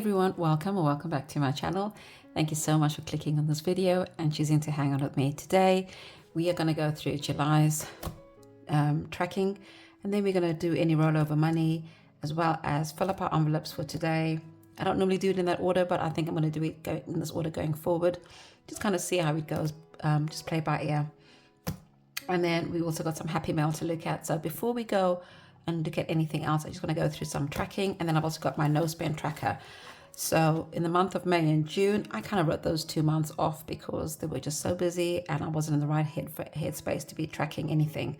everyone, welcome or welcome back to my channel. Thank you so much for clicking on this video and choosing to hang out with me today. We are going to go through July's tracking, and then we're going to do any rollover money as well as fill up our envelopes for today. I don't normally do it in that order, but I think I'm going to do it in this order going forward. Just kind of see how it goes, just play by ear. And then we also got some happy mail to look at. So before we go and look at anything else, I just want to go through some tracking, and then I've also got my no spend tracker. So in the month of May and June, I kind of wrote those 2 months off because they were just so busy and I wasn't in the right headspace to be tracking anything.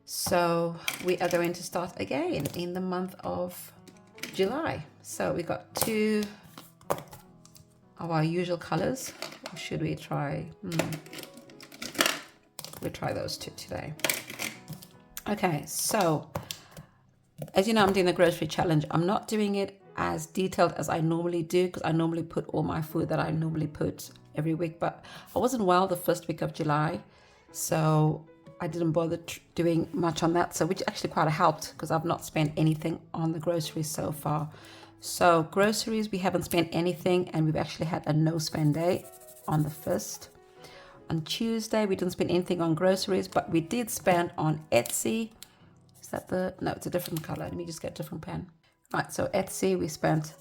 So we are going to start again in the month of July. So we got 2 of our usual colors. Or should we try? We'll try those 2 today. Okay, so as you know, I'm doing the grocery challenge. I'm not doing it as detailed as I normally do because I normally put all my food that I normally put every week, but I wasn't well the first week of July, so I didn't bother doing much on that, so which actually quite helped because I've not spent anything on the groceries so far. So groceries, we haven't spent anything, and we've actually had a no spend day on the 1st. On Tuesday, we didn't spend anything on groceries, but we did spend on Etsy. Is that the, no, it's a different color. Let me just get a different pen. Right, so Etsy, we spent,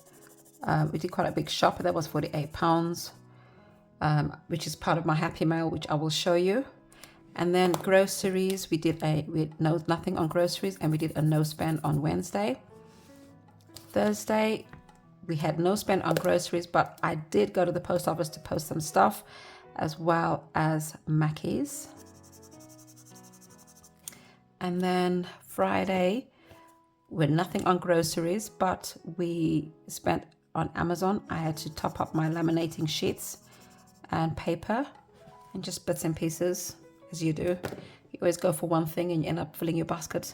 we did quite a big shop. That was £48, which is part of my happy mail, which I will show you. And then groceries, we had nothing on groceries, and we did a no spend on Wednesday. Thursday, we had no spend on groceries, but I did go to the post office to post some stuff, as well as Mackey's. And then Friday, with nothing on groceries, but we spent on Amazon. I had to top up my laminating sheets and paper and just bits and pieces, as you do. You always go for one thing and you end up filling your basket.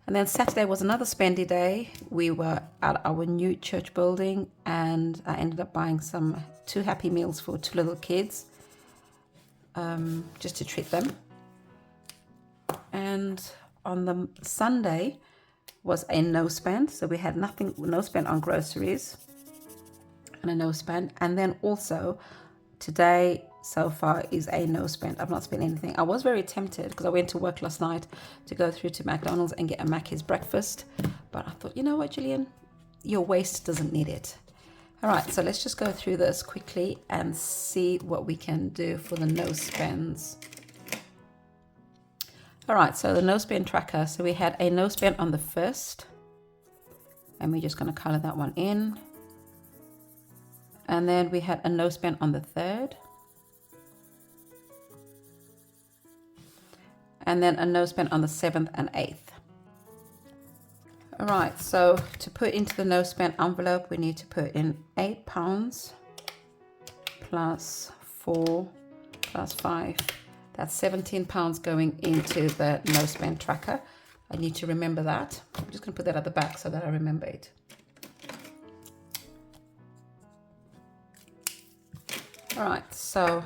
And then Saturday was another spendy day. We were at our new church building, and I ended up buying 2 happy meals for 2 little kids, just to treat them. And on the Sunday was a no spend, so we had no spend on groceries and a no spend. And then also today so far is a no spend. I've not spent anything. I was very tempted because I went to work last night to go through to McDonald's and get a Mackey's breakfast, but I thought, you know what, Gillian, your waist doesn't need it. All right, so let's just go through this quickly and see what we can do for the no spends. All right, so the no spend tracker. So we had a no spend on the 1st, and we're just going to color that one in. And then we had a no spend on the 3rd. And then a no spend on the 7th and 8th. All right, so to put into the no spend envelope, we need to put in £8 plus 4 plus 5. That's £17 going into the no spend tracker. I need to remember that. I'm just going to put that at the back so that I remember it. All right, so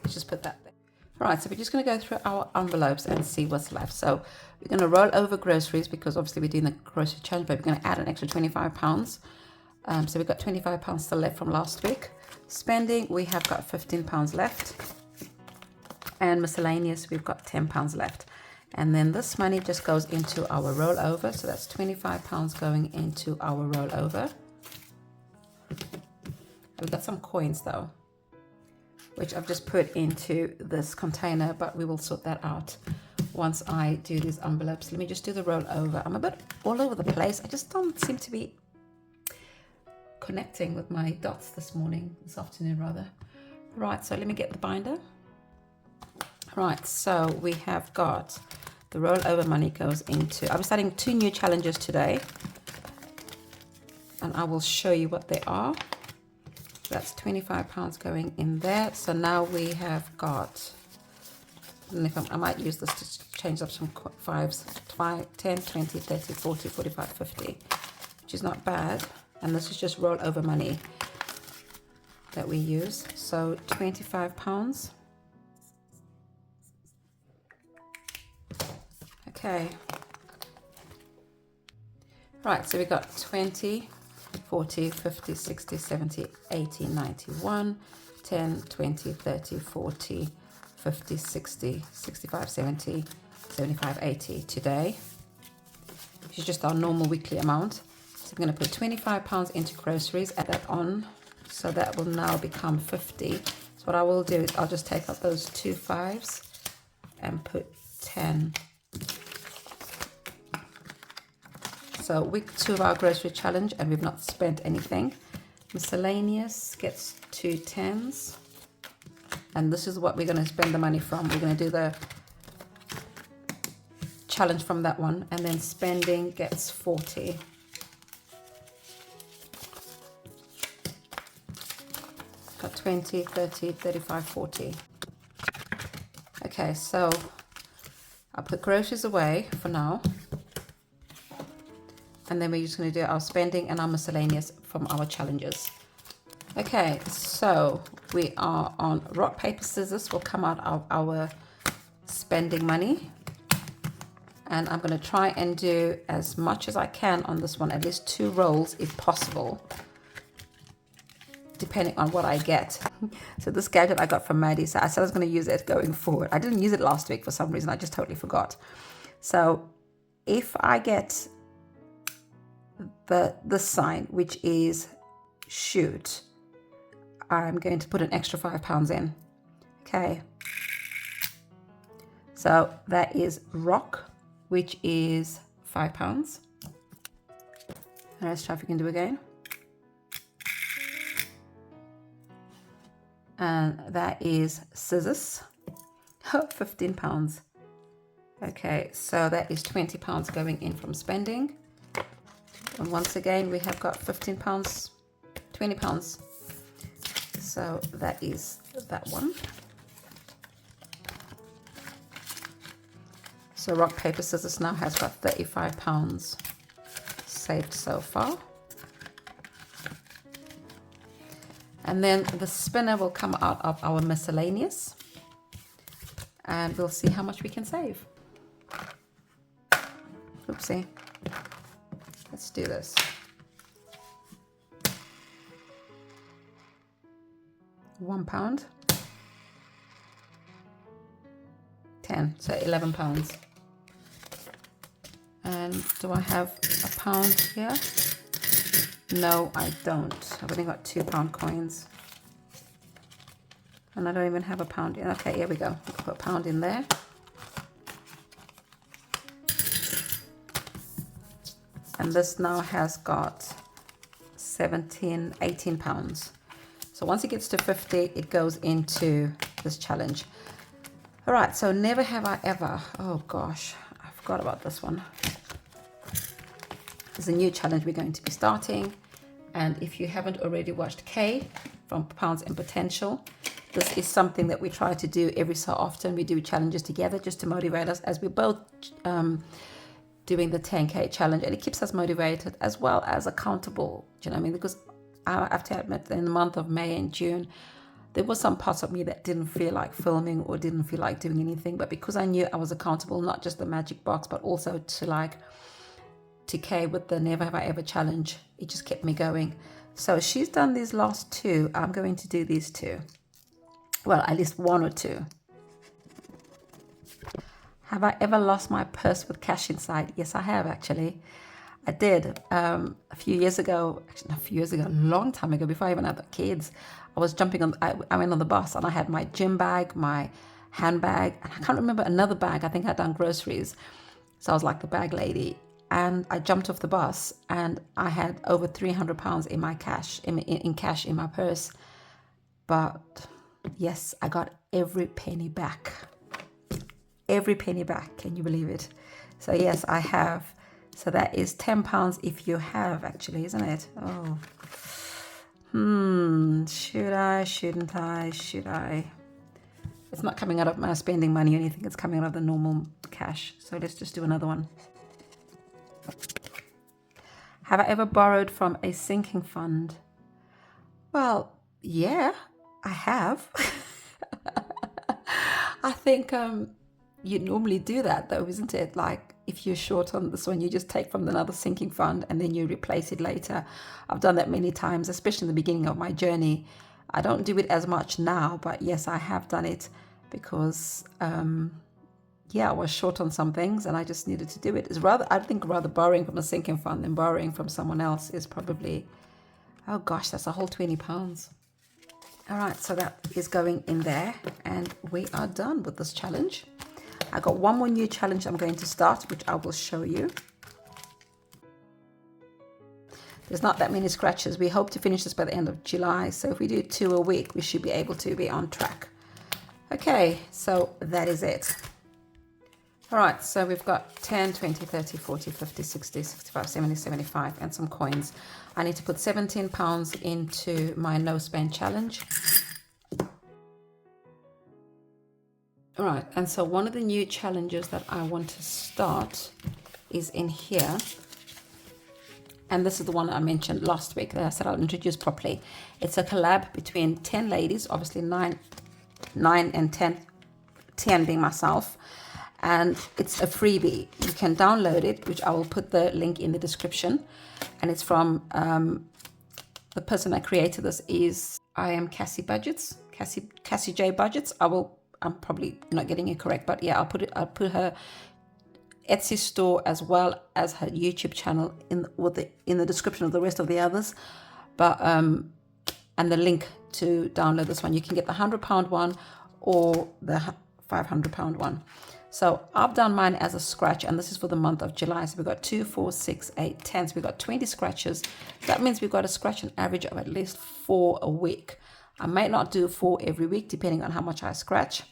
let's just put that there. All right, so we're just going to go through our envelopes and see what's left. So we're going to roll over groceries because obviously we're doing the grocery challenge, but we're going to add an extra £25. So we've got £25 still left from last week. Spending, we have got £15 left. And miscellaneous, we've got £10 left. And then this money just goes into our rollover. So that's £25 going into our rollover. We've got some coins though, which I've just put into this container, but we will sort that out once I do these envelopes. Let me just do the rollover. I'm a bit all over the place. I just don't seem to be connecting with my dots this afternoon rather. Right, so let me get the binder. Right, so we have got the rollover money goes into, I'll be starting 2 new challenges today, and I will show you what they are. That's £25 going in there. So now we have got, I don't know if I might use this to change up some 5s, 10, 20, 30, 40, 45, 50, which is not bad. And this is just rollover money that we use. So £25. Okay. Right, so we got 20, 40, 50, 60, 70, 80, 91, 10, 20, 30, 40, 50, 60, 65, 70, 75, 80 today, which is just our normal weekly amount. So I'm going to put £25 into groceries, add that on. So that will now become 50. So what I will do is I'll just take out those 2 5s and put 10. So week 2 of our grocery challenge, and we've not spent anything. Miscellaneous gets 2 10s. And this is what we're going to spend the money from. We're going to do the challenge from that one. And then spending gets 40. Got 20, 30, 35, 40. Okay, so I'll put groceries away for now. And then we're just going to do our spending and our miscellaneous from our challenges. Okay, so we are on rock, paper, scissors will come out of our spending money. And I'm going to try and do as much as I can on this one, at least 2 rolls if possible, depending on what I get. So this gadget I got from Maddie, so I said I was going to use it going forward. I didn't use it last week for some reason, I just totally forgot. So if I get the sign, which is shoot, I'm going to put an extra £5 in. Okay, so that is rock, which is £5. And let's try if we can do again. And that is scissors, £15. Okay, so that is £20 going in from spending. And once again, we have got £15, £20. So that is that one. So rock, paper, scissors now has got £35 saved so far. And then the spinner will come out of our miscellaneous. And we'll see how much we can save. Oopsie. Let's do this. £1, 10, so £11. And do I have a pound here? No, I don't. I've only got £2 coins. And I don't even have a pound in. Okay, here we go. I'll put a pound in there. And this now has got 17, 18 pounds. So once it gets to 50, it goes into this challenge. All right, so never have I ever. Oh gosh, I forgot about this one. There's a new challenge we're going to be starting. And if you haven't already watched Kay from Pounds and Potential, this is something that we try to do every so often. We do challenges together just to motivate us, as we're both doing the 10K challenge, and it keeps us motivated as well as accountable. Do you know what I mean? Because I have to admit, in the month of May and June, there was some parts of me that didn't feel like filming or didn't feel like doing anything. But because I knew I was accountable, not just the magic box, but also to Kay with the Never Have I Ever challenge, it just kept me going. So she's done these last 2. I'm going to do these 2. Well, at least 1 or 2. Have I ever lost my purse with cash inside? Yes, I have actually. I did a few years ago, actually not a few years ago, a long time ago, before I even had the kids. I was jumping on, I went on the bus and I had my gym bag, my handbag, and I can't remember another bag. I think I'd done groceries. So I was like the bag lady. And I jumped off the bus and I had over £300 in my cash, in cash in my purse. But yes, I got every penny back. Every penny back, can you believe it? So yes, I have. So that is £10 if you have, actually, isn't it? Oh, should I, shouldn't I, should I? It's not coming out of my spending money or anything, it's coming out of the normal cash. So let's just do another one. Have I ever borrowed from a sinking fund? Well, yeah, I have. I think you normally do that though, isn't it? Like if you're short on this one, you just take from another sinking fund and then you replace it later. I've done that many times, especially in the beginning of my journey. I don't do it as much now, but yes, I have done it because yeah, I was short on some things and I just needed to do it. It's rather, I think rather borrowing from a sinking fund than borrowing from someone else is probably, oh gosh, that's a whole £20. All right, so that is going in there and we are done with this challenge. I got one more new challenge I'm going to start, which I will show you. There's not that many scratches. We hope to finish this by the end of July. So if we do 2 a week, we should be able to be on track. Okay, so that is it. All right, so we've got 10, 20, 30, 40, 50, 60, 65, 70, 75, and some coins. I need to put £17 into my no spend challenge. All right, and so one of the new challenges that I want to start is in here. And this is the one I mentioned last week that I said I'll introduce properly. It's a collab between 10 ladies, obviously 9 and 10 being myself. And it's a freebie. You can download it, which I will put the link in the description. And it's from the person that created this is I am Cassie Budgets, Cassie J Budgets. I'm probably not getting it correct, but yeah, I'll put her Etsy store as well as her YouTube channel in the description of the rest of the others. But and the link to download this one. You can get the £100 one or the £500 one. So I've done mine as a scratch, and this is for the month of July. So we've got 2, 4, 6, 8, 10. So we've got 20 scratches. That means we've got to scratch an average of at least 4 a week. I might not do 4 every week, depending on how much I scratch.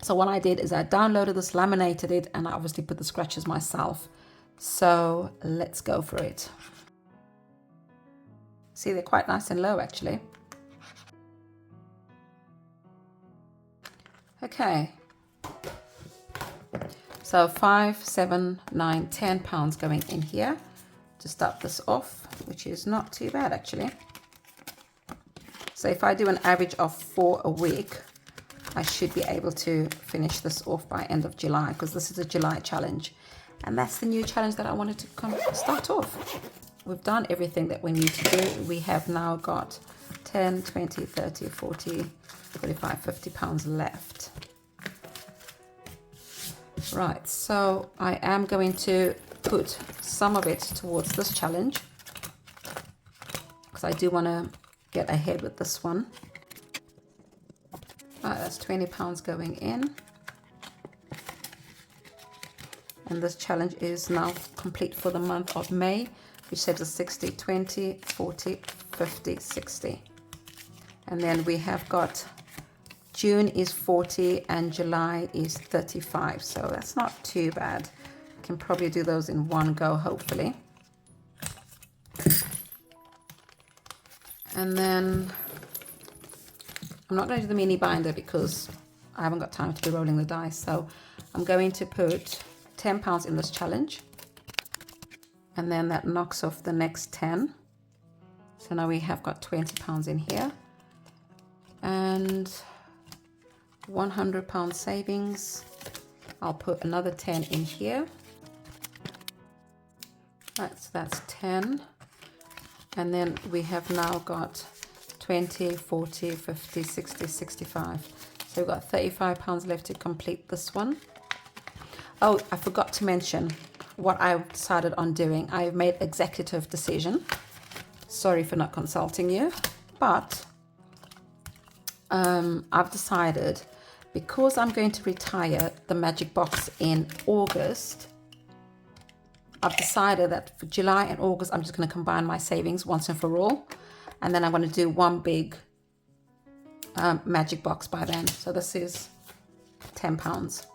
So what I did is I downloaded this, laminated it, and I obviously put the scratches myself. So let's go for it. See, they're quite nice and low, actually. Okay. So 5, 7, 9, £10 going in here to start this off, which is not too bad, actually. So if I do an average of 4 a week, I should be able to finish this off by end of July, because this is a July challenge. And that's the new challenge that I wanted to start off. We've done everything that we need to do. We have now got 10, 20, 30, 40, 45, £50 left. Right, so I am going to put some of it towards this challenge because I do want to get ahead with this one. Right, that's £20 going in. And this challenge is now complete for the month of May, which saves us 60, 20, 40, 50, 60. And then we have got June is 40 and July is 35. So that's not too bad. Can probably do those in one go, hopefully. And then I'm not going to do the mini binder because I haven't got time to be rolling the dice. So I'm going to put £10 in this challenge. And then that knocks off the next 10. So now we have got £20 in here. And £100 savings. I'll put another 10 in here. Right, so that's 10. And then we have now got 20, 40, 50, 60, 65. So we've got £35 left to complete this one. Oh, I forgot to mention what I've decided on doing. I've made executive decision. Sorry for not consulting you, but I've decided, because I'm going to retire the magic box in August, I've decided that for July and August, I'm just going to combine my savings once and for all. And then I'm going to do one big magic box by then. So this is £10.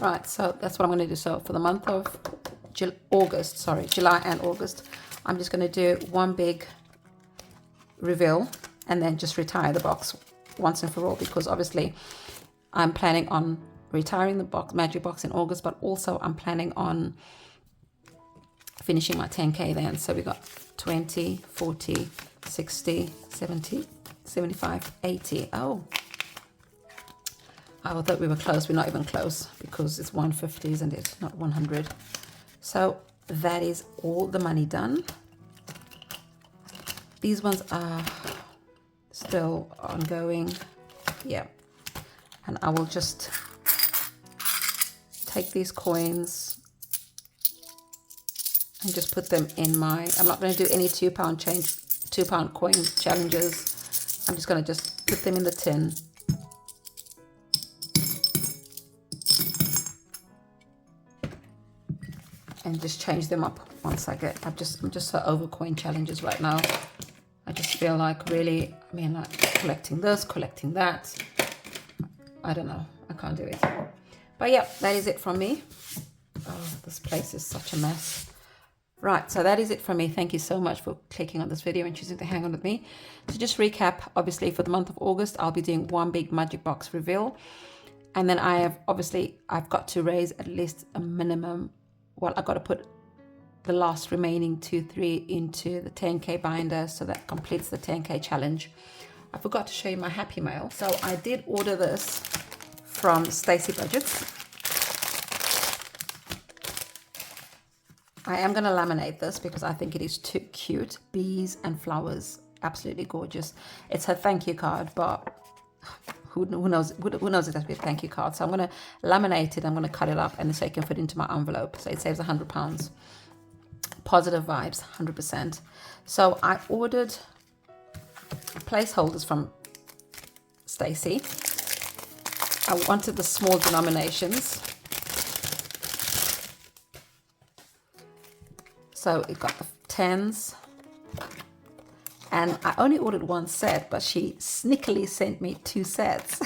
Right, so that's what I'm going to do. So for the month of July and August, I'm just going to do one big reveal and then just retire the box once and for all, because obviously I'm planning on retiring the magic box in August, but also I'm planning on finishing my 10k then. So we got 20, 40, 60, 70, 75, 80. Oh, I thought we were close. We're not even close because it's 150, isn't it? Not 100. So that is all the money done. These ones are still ongoing. Yeah. And I will just take these coins and just put them in my, I'm not going to do any £2 coin challenges. I'm just going to just put them in the tin. And just change them up once I get, I'm just so over coin challenges right now. I just feel like really, I mean, like collecting this, collecting that. I don't know, I can't do it. But yeah, that is it from me. Oh, this place is such a mess. Right, so that is it from me. Thank you so much for clicking on this video and choosing to hang on with me. To just recap, obviously for the month of August, I'll be doing one big magic box reveal. And then I've got to raise at least a minimum. Well, I've got to put the last remaining 2-3 into the 10K binder, so that completes the 10K challenge. I forgot to show you my Happy Mail. So I did order this from Stacey Budgets. I am going to laminate this because I think it is too cute. Bees and flowers, absolutely gorgeous. It's her thank you card, but who knows it has to be a thank you card. So I'm going to laminate it. I'm going to cut it up and so it can fit into my envelope. So it saves £100. Positive vibes, 100%. So I ordered placeholders from Stacey. I wanted the small denominations. So it got the 10s. And I only ordered one set, but she sneakily sent me 2 sets.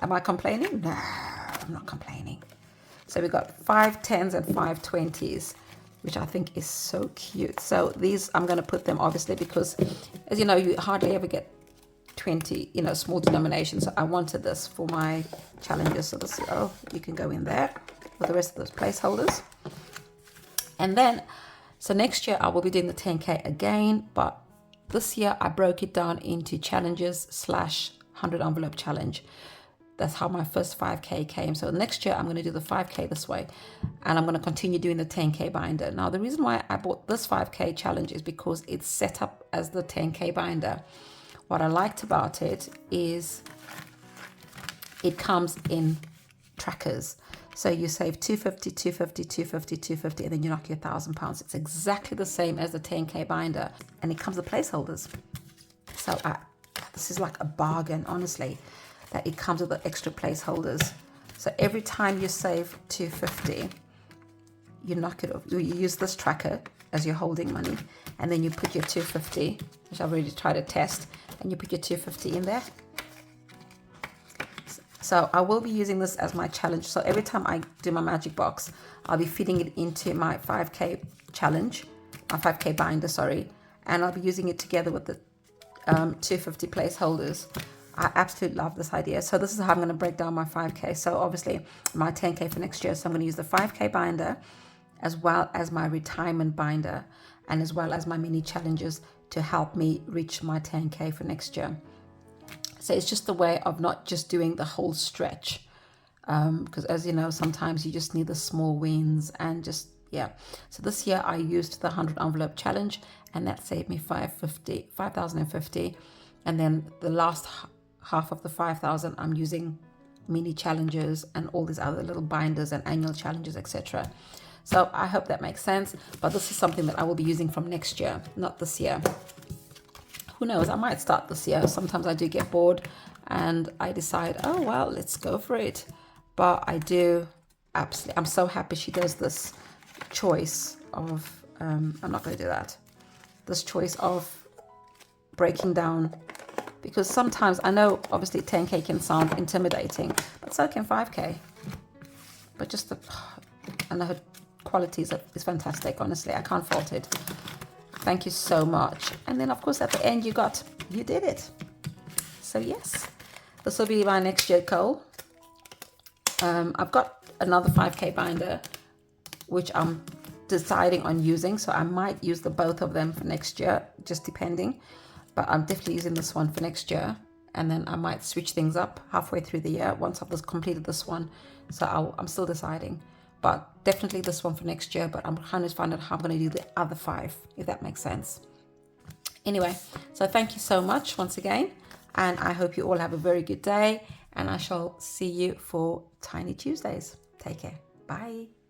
Am I complaining? No, I'm not complaining. So we got 5 10s and 5 20s, which I think is so cute. So these, I'm going to put them obviously because, as you know, you hardly ever get 20, small denominations. So I wanted this for my challenges. So this, you can go in there with the rest of those placeholders. And then, so next year I will be doing the 10K again, but this year I broke it down into challenges / 100 envelope challenge. That's how my first 5K came. So next year I'm going to do the 5K this way, and I'm going to continue doing the 10K binder. Now the reason why I bought this 5K challenge is because it's set up as the 10K binder. What I liked about it is it comes in trackers. So you save 250, 250, 250, 250, and then you knock your £1,000. It's exactly the same as the 10K binder, and it comes with placeholders. So this is like a bargain, honestly, that it comes with the extra placeholders. So every time you save 250, you knock it off. You use this tracker as you're holding money, and then you put your 250, which I've already tried to test, and you put your 250 in there. So I will be using this as my challenge. So every time I do my magic box, I'll be feeding it into my 5K challenge, my 5K binder, sorry. And I'll be using it together with the 250 placeholders. I absolutely love this idea. So this is how I'm going to break down my 5K. So obviously my 10K for next year. So I'm going to use the 5K binder as well as my retirement binder and as well as my mini challenges to help me reach my 10K for next year. So it's just a way of not just doing the whole stretch, because as you know, sometimes you just need the small wins and just, yeah. So this year I used the 100 envelope challenge, and that saved me 5,050. And then the last half of the 5,000, I'm using mini challenges and all these other little binders and annual challenges, etc. So I hope that makes sense. But this is something that I will be using from next year, not this year. Who knows, I might start this year. Sometimes I do get bored and I decide, oh, well, let's go for it. But I do absolutely, I'm so happy she does this choice of, I'm not going to do that. This choice of breaking down, because sometimes I know obviously 10K can sound intimidating, but so can 5K. But just I know her qualities is fantastic, honestly. I can't fault it. Thank you so much. And then, of course, at the end, you did it. So, yes, this will be my next year goal. I've got another 5K binder, which I'm deciding on using. So I might use both of them for next year, just depending. But I'm definitely using this one for next year. and then I might switch things up halfway through the year once I've completed this one. So I'm still deciding, but definitely this one for next year. But I'm trying to find out how I'm going to do the other 5, if that makes sense. Anyway, so thank you so much once again, and I hope you all have a very good day, and I shall see you for Tiny Tuesdays. Take care. Bye.